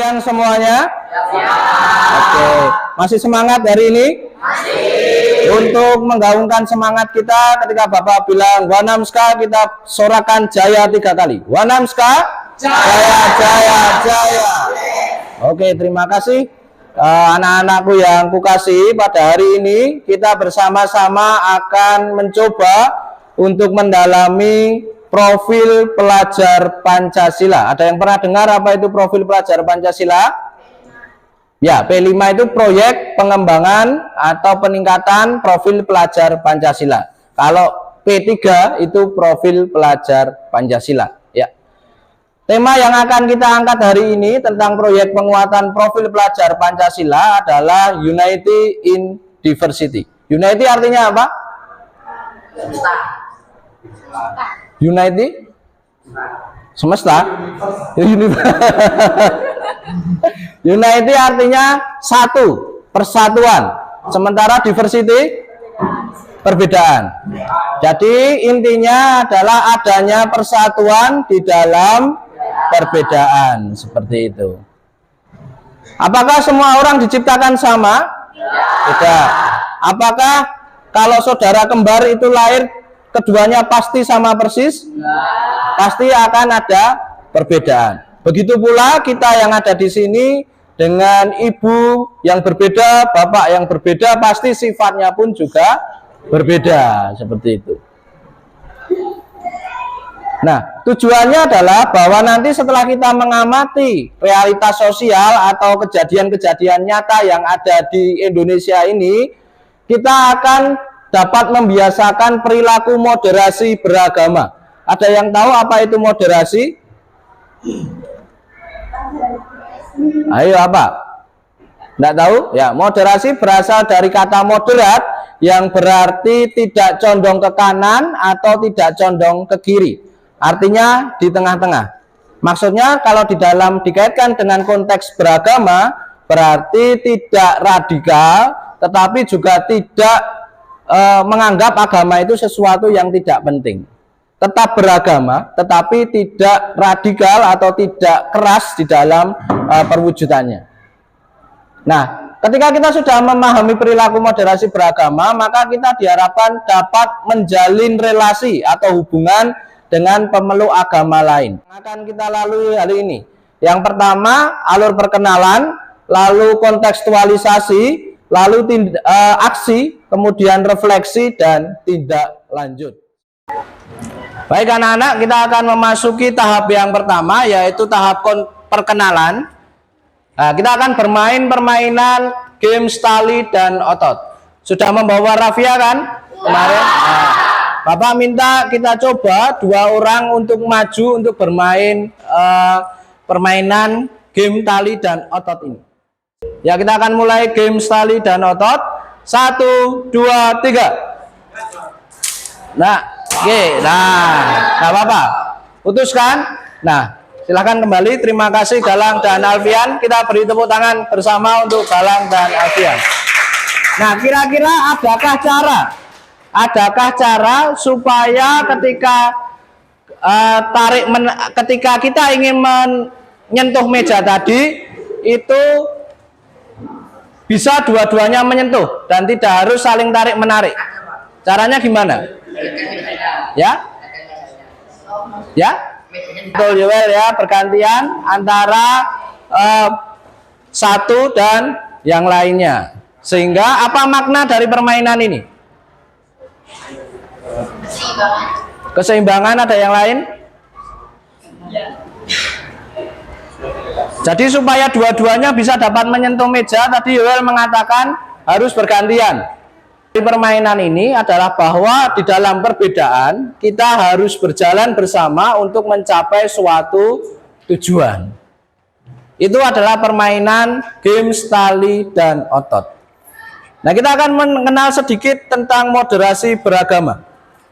Siang semuanya? Oke, masih semangat hari ini? Masih. Untuk menggaungkan semangat kita ketika Bapak bilang Wanamska, kita sorakan jaya 3 kali. Wanamska, jaya, jaya, jaya. Oke, terima kasih anak-anakku yang kukasih. Pada hari ini kita bersama-sama akan mencoba untuk mendalami profil pelajar Pancasila. Ada yang pernah dengar apa itu profil pelajar Pancasila? Ya, P5 itu proyek pengembangan atau peningkatan profil pelajar Pancasila. Kalau P3 itu profil pelajar Pancasila. Ya. Tema yang akan kita angkat hari ini tentang proyek penguatan profil pelajar Pancasila adalah Unity in Diversity. Unity artinya apa? Unity? Semesta? Unity artinya satu, persatuan. Sementara diversity, perbedaan. Jadi intinya adalah adanya persatuan di dalam perbedaan. Seperti itu. Apakah semua orang diciptakan sama? Tidak. Apakah kalau saudara kembar itu lahir keduanya pasti sama persis? Pasti akan ada perbedaan. Begitu pula kita yang ada di sini dengan ibu yang berbeda, bapak yang berbeda, pasti sifatnya pun juga berbeda. Seperti itu. Nah, tujuannya adalah bahwa nanti setelah kita mengamati realitas sosial atau kejadian-kejadian nyata yang ada di Indonesia ini, kita akan dapat membiasakan perilaku moderasi beragama. Ada yang tahu apa itu moderasi? Ayo apa? Tidak tahu? Ya, moderasi berasal dari kata moderat yang berarti tidak condong ke kanan atau tidak condong ke kiri. Artinya di tengah-tengah. Maksudnya kalau di dalam dikaitkan dengan konteks beragama berarti tidak radikal, tetapi juga tidak menganggap agama itu sesuatu yang tidak penting. Tetap beragama, tetapi tidak radikal atau tidak keras di dalam perwujudannya. Nah, ketika kita sudah memahami perilaku moderasi beragama, maka kita diharapkan dapat menjalin relasi atau hubungan dengan pemeluk agama lain. Akan kita lalui hari ini. Yang pertama, alur perkenalan, lalu kontekstualisasi, lalu aksi, kemudian refleksi dan tindak lanjut. Baik anak-anak, kita akan memasuki tahap yang pertama, yaitu tahap perkenalan. Nah, kita akan bermain permainan game tali dan otot. Sudah membawa rafia kan kemarin? Nah, Bapak minta kita coba 2 orang untuk maju untuk bermain permainan game tali dan otot ini. Ya, kita akan mulai game tali dan otot. 1, 2, 3. Nah, oke. Nah, nggak apa-apa. Putuskan. Nah, silahkan kembali. Terima kasih Galang dan Alfian. Kita beri tepuk tangan bersama untuk Galang dan Alfian. Nah, kira-kira adakah cara supaya ketika kita ingin menyentuh meja tadi itu bisa dua-duanya menyentuh dan tidak harus saling tarik-menarik. Caranya gimana? Ya? Ya? Betul Joel ya, bergantian antara satu dan yang lainnya. Sehingga apa makna dari permainan ini? Keseimbangan. Ada yang lain? Jadi supaya dua-duanya bisa dapat menyentuh meja, tadi Yoel mengatakan harus bergantian. Di permainan ini adalah bahwa di dalam perbedaan kita harus berjalan bersama untuk mencapai suatu tujuan. Itu adalah permainan game tali dan otot. Nah, kita akan mengenal sedikit tentang moderasi beragama.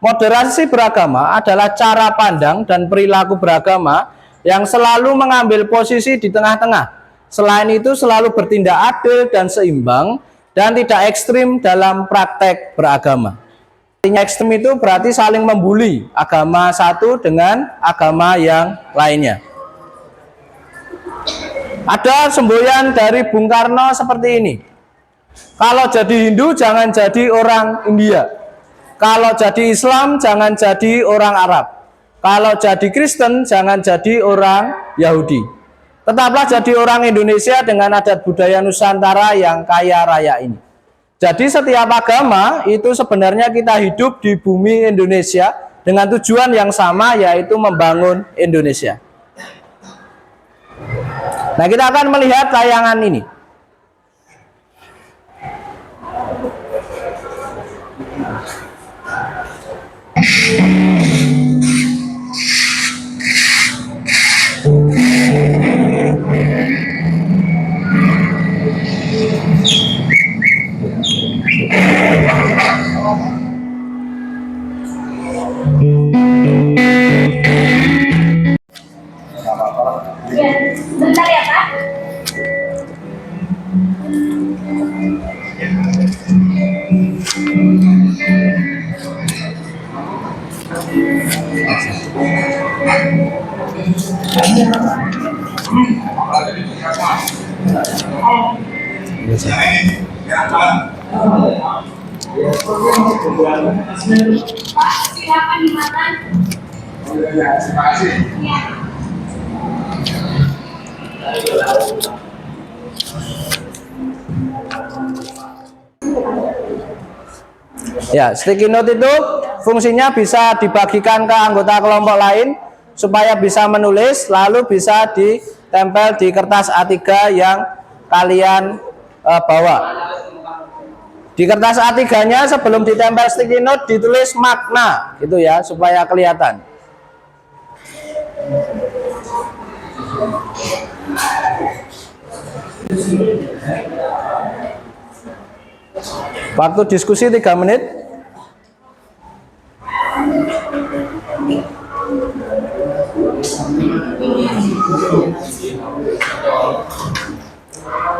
Moderasi beragama adalah cara pandang dan perilaku beragama yang selalu mengambil posisi di tengah-tengah. Selain itu selalu bertindak adil dan seimbang dan tidak ekstrim dalam praktek beragama. Artinya ekstrim itu berarti saling membuli agama satu dengan agama yang lainnya. Ada semboyan dari Bung Karno seperti ini. Kalau jadi Hindu jangan jadi orang India. Kalau jadi Islam jangan jadi orang Arab. Kalau jadi Kristen jangan jadi orang Yahudi. Tetaplah jadi orang Indonesia dengan adat budaya Nusantara yang kaya raya ini. Jadi setiap agama itu sebenarnya kita hidup di bumi Indonesia dengan tujuan yang sama, yaitu membangun Indonesia. Nah, kita akan melihat tayangan ini. Bentar ya Pak. Pak, silakan dimakan. Ya. Ya, sticky note itu fungsinya bisa dibagikan ke anggota kelompok lain supaya bisa menulis, lalu bisa ditempel di kertas A3 yang kalian bawa. Di kertas A3-nya sebelum ditempel sticky note ditulis makna gitu ya, supaya kelihatan. Waktu diskusi 3 menit.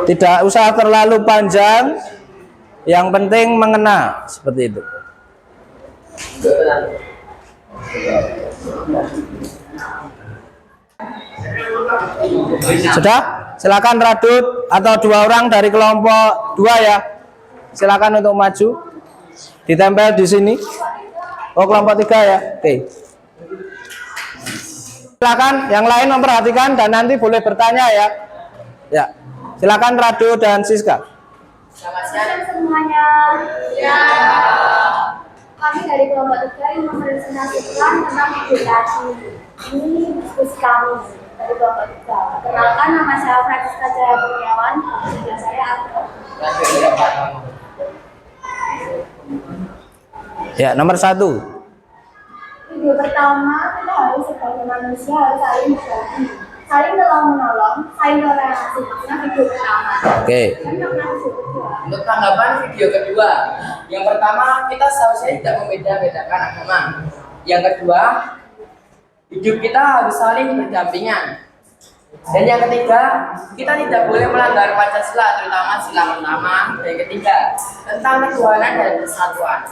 Tidak usah terlalu panjang, yang penting mengena, seperti itu. Sudah? Silakan Radut atau 2 orang dari kelompok 2 ya. Silakan untuk maju. Ditempel di sini. Oh, kelompok 3 ya. Oke. Silakan yang lain memperhatikan dan nanti boleh bertanya ya. Ya. Silakan Radu dan Siska. Selamat siang semuanya. Ya. Kami dari kelompok 3 yang mempresentasikan tentang migrasi. Ini diskusi kami dari kelompok 3. Perkenalkan, nama saya Francisca Jaya Kurniawan. Sebelah saya Arthur. Ya, nomor 1. Video pertama, kita harus sebagai manusia harus saling berbagi, saling tolong menolong, saling toleransi. Nah, video pertama. Oke. Untuk tanggapan video kedua, yang pertama kita seharusnya tidak membeda-bedakan agama. Yang kedua, hidup kita harus saling berdampingan. Dan yang ketiga, kita tidak boleh melanggar Pancasila, terutama sila pertama. Dan yang ketiga, tentang ketuhanan dan kesatuan.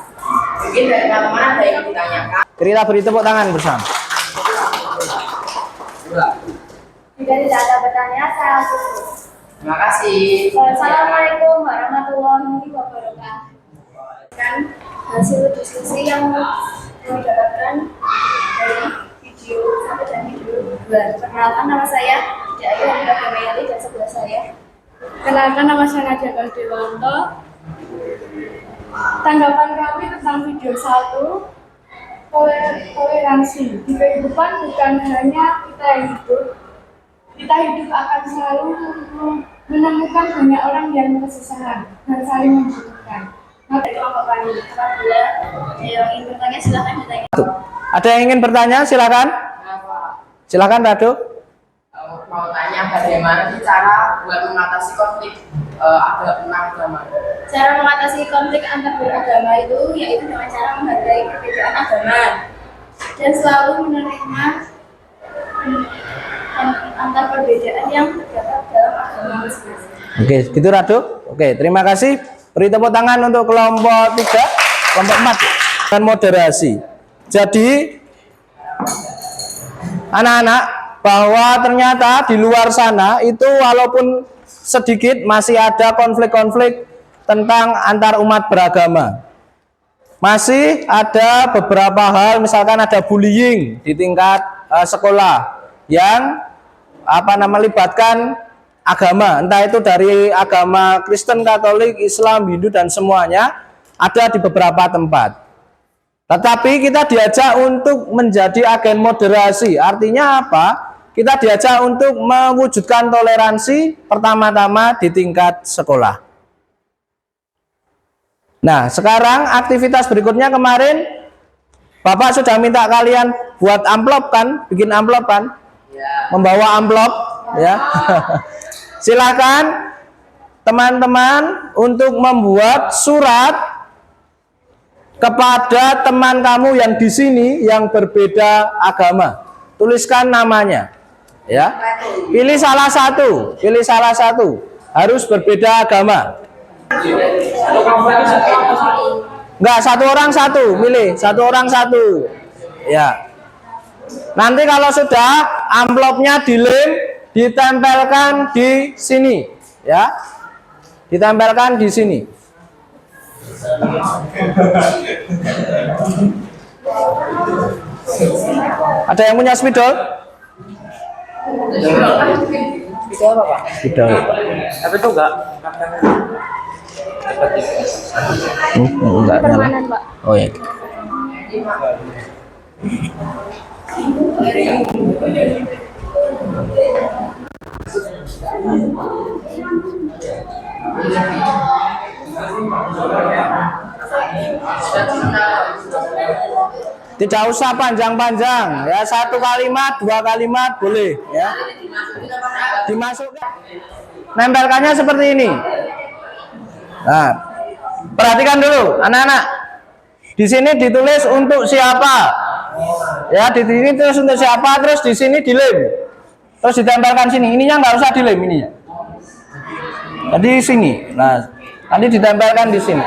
Mungkin dari teman-teman ada yang ditanyakan. Kita beri tepuk tangan bersama. Jika tidak ada pertanyaan, saya tutup. Terima kasih. Assalamualaikum warahmatullahi wabarakatuh. Kan hasil diskusi yang kami dapatkan dari video 1 dan video 2. Perkenalkan, nama saya Ayu Mayali dan sebelah saya. Kenalkan, nama saya Nadia Kaldewanto. Tanggapan kami tentang video 1, toleransi. Di kehidupan bukan hanya kita hidup akan selalu menemukan banyak orang yang kesusahan dan saling membutuhkan. Dari kelompok kami, apabila yang ingin bertanya silahkan bertanya. Ada yang ingin bertanya? Silakan. Silakan Radu. Mau tanya bagaimana sih cara buat mengatasi konflik agama? Cara mengatasi konflik antar beragama itu yaitu dengan cara menghargai perbedaan agama dan selalu menerima antar perbedaan yang terdapat dalam agama masing-masing. Oke, gitu Radu. Oke, terima kasih. Beri tepuk tangan untuk kelompok 3, kelompok 4 dan moderasi. Jadi anak-anak, bahwa ternyata di luar sana itu walaupun sedikit masih ada konflik-konflik tentang antar umat beragama. Masih ada beberapa hal, misalkan ada bullying di tingkat sekolah yang melibatkan agama, entah itu dari agama Kristen, Katolik, Islam, Hindu dan semuanya ada di beberapa tempat. Tetapi kita diajak untuk menjadi agen moderasi. Artinya apa? Kita diajak untuk mewujudkan toleransi pertama-tama di tingkat sekolah. Nah, sekarang aktivitas berikutnya kemarin Bapak sudah minta kalian buat amplop kan, bikin amplop kan, membawa amplop, ya. Silakan teman-teman untuk membuat surat kepada teman kamu yang di sini yang berbeda agama. Tuliskan namanya, ya. Pilih salah satu, harus berbeda agama. Enggak, satu orang satu, milih satu orang satu. Ya. Nanti kalau sudah amplopnya dilem, ditempelkan di sini, ya. Ditempelkan di sini. Ada yang punya spidol? Itu apa, Pak? Spidol. Tapi itu enggak. Enggak nyala. Permanen, Pak. Oh ya. Tidak usah panjang-panjang, ya, satu kalimat, dua kalimat boleh, ya. Dimasukkan, nempelkannya seperti ini. Nah, perhatikan dulu, anak-anak. Di sini ditulis untuk siapa, ya. Di sini terus untuk siapa, terus di sini dilem, terus ditempelkan sini. Ininya nggak usah dilem ininya. Jadi sini, nah, nanti ditempelkan di sini.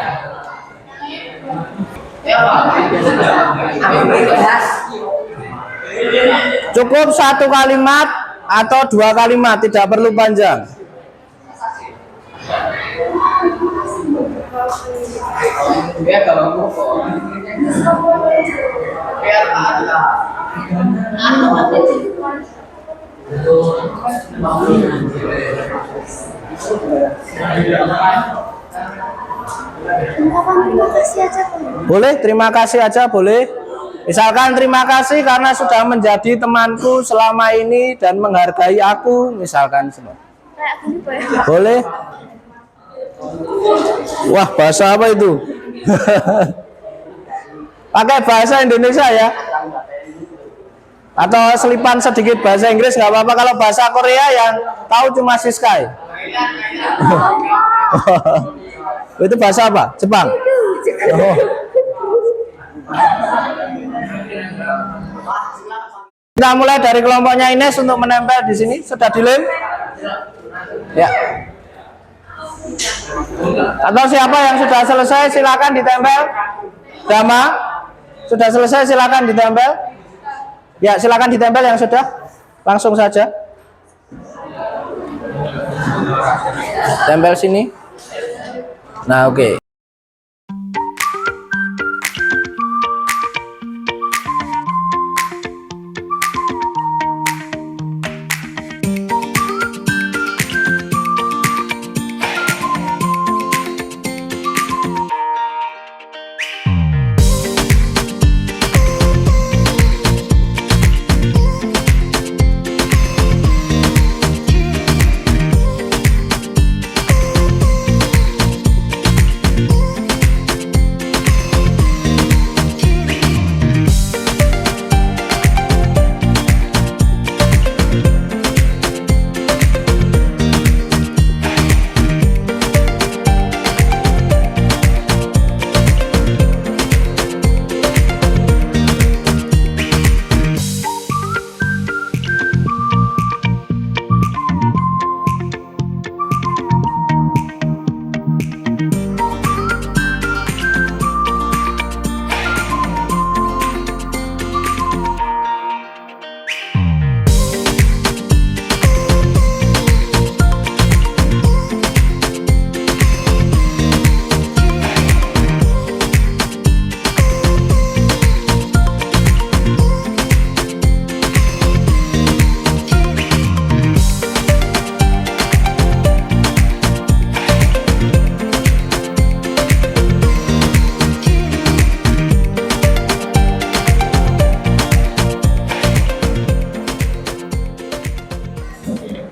Cukup satu kalimat atau dua kalimat, tidak perlu panjang. Terima kasih aja, Pak. Boleh, terima kasih aja boleh. Misalkan terima kasih karena sudah menjadi temanku selama ini dan menghargai aku, misalkan semua. Kayak gini, Pak, ya. Boleh. Wah, bahasa apa itu? Pakai bahasa Indonesia ya. Atau selipan sedikit bahasa Inggris nggak apa-apa. Kalau bahasa Korea yang tahu cuma Siskai. Itu bahasa apa? Jepang. Oh. Kita mulai dari kelompoknya Ines untuk menempel di sini. Sudah dilem? Ya. Atau siapa yang sudah selesai silakan ditempel. Dama, sudah selesai silakan ditempel. Ya, silakan ditempel yang sudah. Langsung saja. Tempel sini. Nah, oke.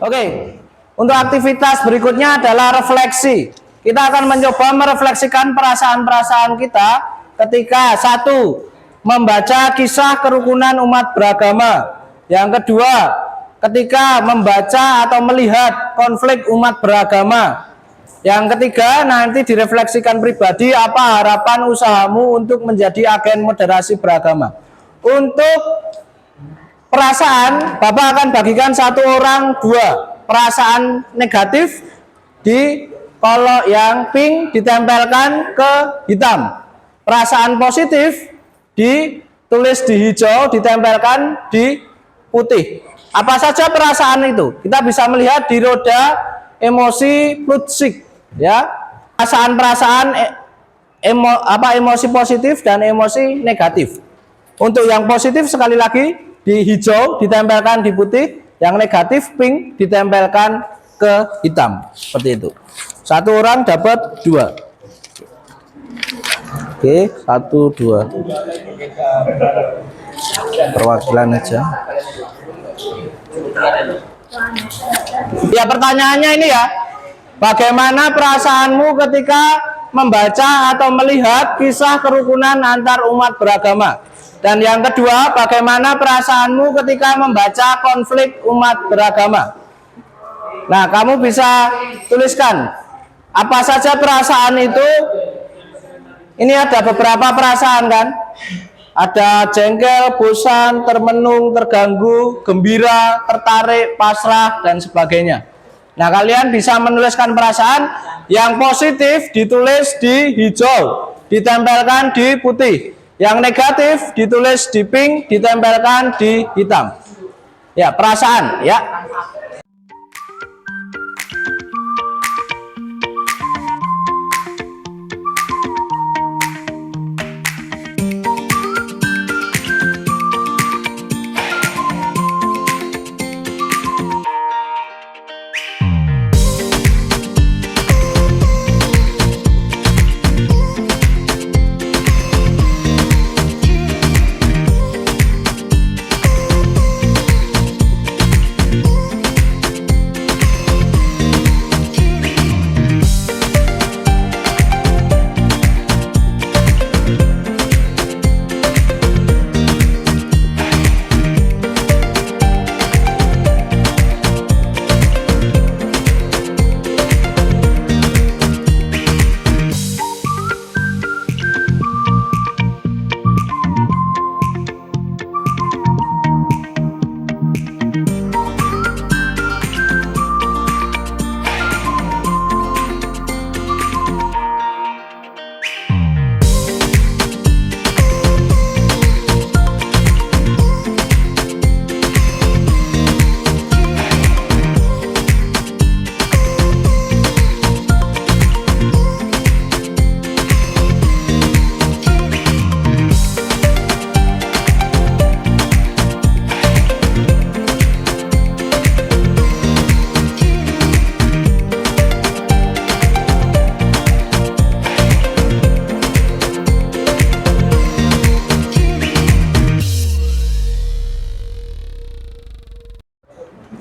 Oke, untuk aktivitas berikutnya adalah refleksi. Kita akan mencoba merefleksikan perasaan-perasaan kita ketika satu, membaca kisah kerukunan umat beragama. Yang kedua, ketika membaca atau melihat konflik umat beragama. Yang ketiga, nanti direfleksikan pribadi apa harapan usahamu untuk menjadi agen moderasi beragama. Untuk perasaan, Bapak akan bagikan satu orang dua. Perasaan negatif di kalau yang pink ditempelkan ke hitam. Perasaan positif ditulis di hijau, ditempelkan di putih. Apa saja perasaan itu? Kita bisa melihat di roda emosi Plutchik, ya. Perasaan-perasaan emosi positif dan emosi negatif. Untuk yang positif sekali lagi di hijau ditempelkan di putih, yang negatif pink ditempelkan ke hitam. Seperti itu. Satu orang dapat dua. Oke, 1, 2. Perwakilan aja. Ya, pertanyaannya ini ya. Bagaimana perasaanmu ketika membaca atau melihat kisah kerukunan antar umat beragama? Dan yang kedua, bagaimana perasaanmu ketika membaca konflik umat beragama? Nah, kamu bisa tuliskan apa saja perasaan itu. Ini ada beberapa perasaan kan? Ada jengkel, bosan, termenung, terganggu, gembira, tertarik, pasrah, dan sebagainya. Nah, kalian bisa menuliskan perasaan. Yang positif ditulis di hijau, ditempelkan di putih. Yang negatif ditulis di pink, ditempelkan di hitam. Ya, perasaan ya.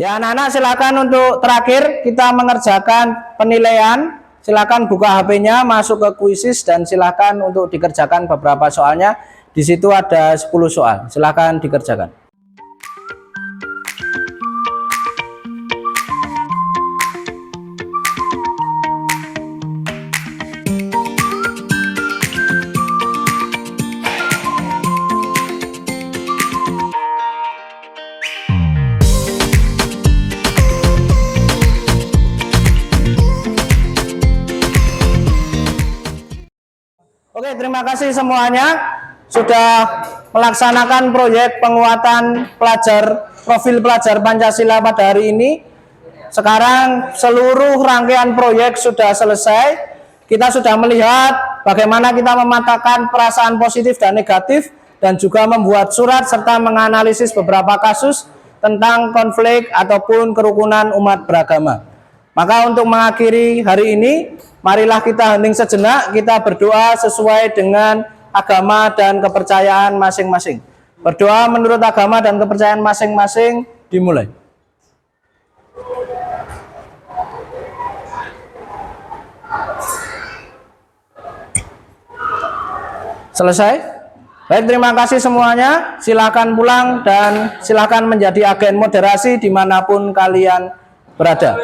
Ya, anak-anak silakan untuk terakhir kita mengerjakan penilaian. Silakan buka HP-nya, masuk ke kuisis dan silakan untuk dikerjakan beberapa soalnya. Di situ ada 10 soal. Silakan dikerjakan. Oke, terima kasih semuanya sudah melaksanakan proyek penguatan profil pelajar Pancasila pada hari ini. Sekarang seluruh rangkaian proyek sudah selesai. Kita sudah melihat bagaimana kita mematakan perasaan positif dan negatif dan juga membuat surat serta menganalisis beberapa kasus tentang konflik ataupun kerukunan umat beragama. Maka untuk mengakhiri hari ini, marilah kita hening sejenak, kita berdoa sesuai dengan agama dan kepercayaan masing-masing. Berdoa menurut agama dan kepercayaan masing-masing, dimulai. Selesai? Baik, terima kasih semuanya. Silakan pulang dan silakan menjadi agen moderasi dimanapun kalian berada.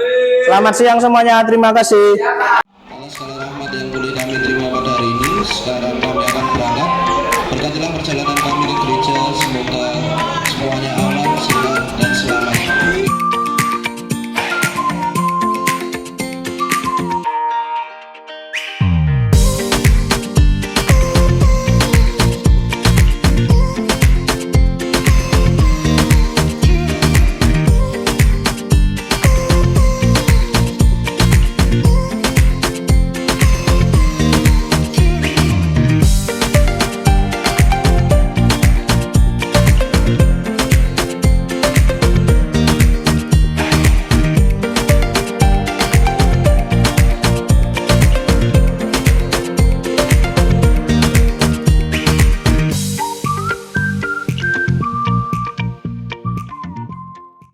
Selamat siang semuanya. Terima kasih. Alas segala rahmat yang boleh kami terima pada hari ini, sekarang kami